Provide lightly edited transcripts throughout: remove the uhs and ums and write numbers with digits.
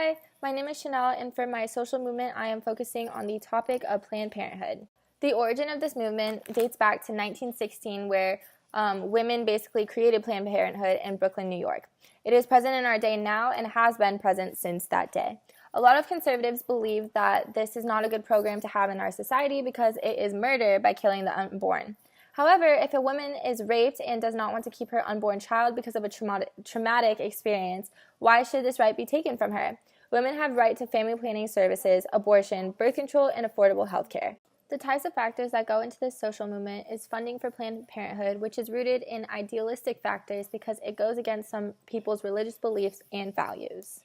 Hi, my name is Chanel, and for my social movement, I am focusing on the topic of Planned Parenthood. The origin of this movement dates back to 1916, where women basically created Planned Parenthood in Brooklyn, New York. It is present in our day now and has been present since that day. A lot of conservatives believe that this is not a good program to have in our society because it is murder by killing the unborn. However, if a woman is raped and does not want to keep her unborn child because of a traumatic experience, why should this right be taken from her? Women have right to family planning services, abortion, birth control, and affordable health care. The types of factors that go into this social movement is funding for Planned Parenthood, which is rooted in idealistic factors because it goes against some people's religious beliefs and values.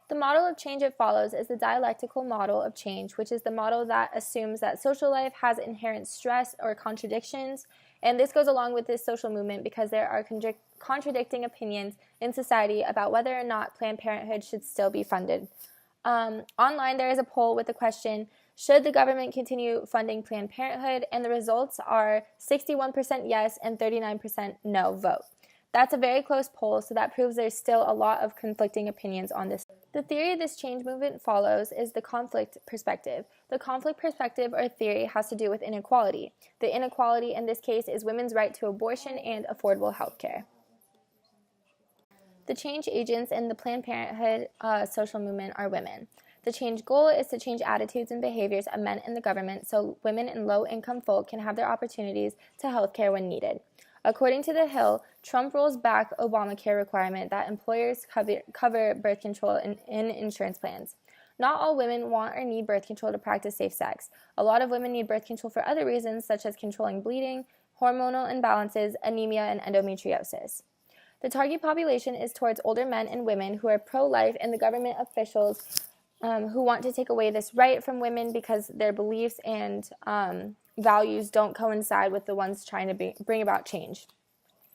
The model of change it follows is the dialectical model of change, which is the model that assumes that social life has inherent stress or contradictions, and this goes along with this social movement because there are contradicting opinions in society about whether or not Planned Parenthood should still be funded. Online, there is a poll with the question, should the government continue funding Planned Parenthood? And the results are 61% yes and 39% no vote. That's a very close poll, so that proves there's still a lot of conflicting opinions on this. The theory this change movement follows is the conflict perspective. The conflict perspective or theory has to do with inequality. The inequality in this case is women's right to abortion and affordable health care. The change agents in the Planned Parenthood social movement are women. The change goal is to change attitudes and behaviors of men in the government so women and low-income folk can have their opportunities to health care when needed. According to The Hill, Trump rolls back Obamacare requirement that employers cover birth control in insurance plans. Not all women want or need birth control to practice safe sex. A lot of women need birth control for other reasons, such as controlling bleeding, hormonal imbalances, anemia, and endometriosis. The target population is towards older men and women who are pro-life and the government officials who want to take away this right from women because their beliefs and values don't coincide with the ones trying to bring about change.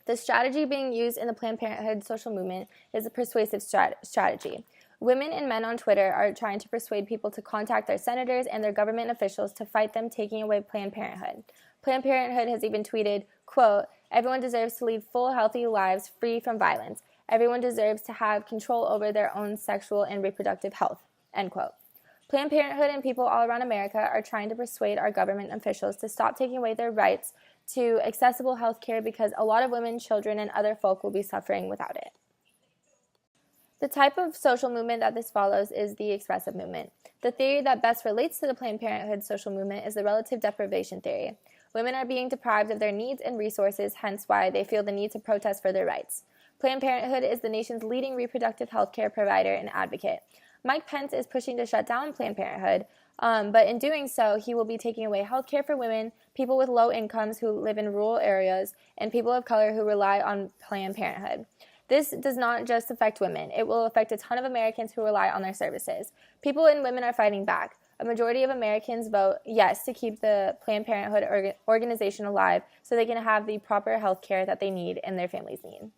The strategy being used in the Planned Parenthood social movement is a persuasive strategy. Women and men on Twitter are trying to persuade people to contact their senators and their government officials to fight them taking away Planned Parenthood. Planned Parenthood has even tweeted, quote, "Everyone deserves to lead full, healthy lives free from violence. Everyone deserves to have control over their own sexual and reproductive health," end quote. Planned Parenthood and people all around America are trying to persuade our government officials to stop taking away their rights to accessible health care because a lot of women, children, and other folk will be suffering without it. The type of social movement that this follows is the expressive movement. The theory that best relates to the Planned Parenthood social movement is the relative deprivation theory. Women are being deprived of their needs and resources, hence why they feel the need to protest for their rights. Planned Parenthood is the nation's leading reproductive health care provider and advocate. Mike Pence is pushing to shut down Planned Parenthood, but in doing so, he will be taking away health care for women, people with low incomes who live in rural areas, and people of color who rely on Planned Parenthood. This does not just affect women. It will affect a ton of Americans who rely on their services. People and women are fighting back. A majority of Americans vote yes to keep the Planned Parenthood organization alive so they can have the proper health care that they need and their families need.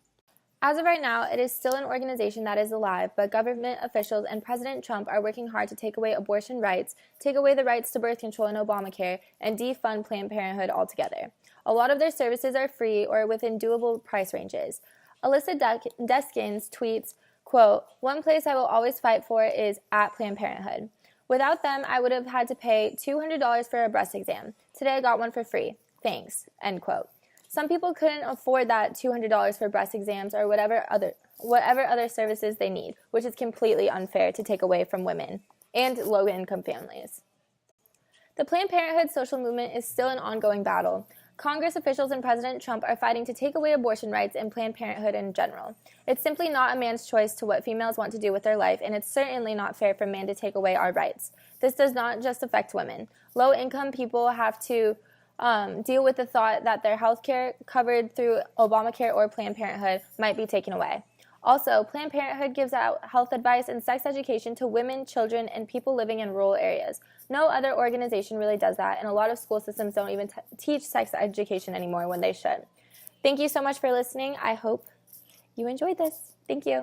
As of right now, it is still an organization that is alive, but government officials and President Trump are working hard to take away abortion rights, take away the rights to birth control and Obamacare, and defund Planned Parenthood altogether. A lot of their services are free or within doable price ranges. Alyssa Deskins tweets, quote, "One place I will always fight for is at Planned Parenthood. Without them, I would have had to pay $200 for a breast exam. Today I got one for free. Thanks," end quote. Some people couldn't afford that $200 for breast exams or whatever other services they need, which is completely unfair to take away from women and low-income families. The Planned Parenthood social movement is still an ongoing battle. Congress officials and President Trump are fighting to take away abortion rights and Planned Parenthood in general. It's simply not a man's choice to what females want to do with their life, and it's certainly not fair for men to take away our rights. This does not just affect women. Low-income people have to deal with the thought that their health care covered through Obamacare or Planned Parenthood might be taken away. Also, Planned Parenthood gives out health advice and sex education to women, children, and people living in rural areas. No other organization really does that, and a lot of school systems don't even teach sex education anymore when they should. Thank you so much for listening. I hope you enjoyed this. Thank you.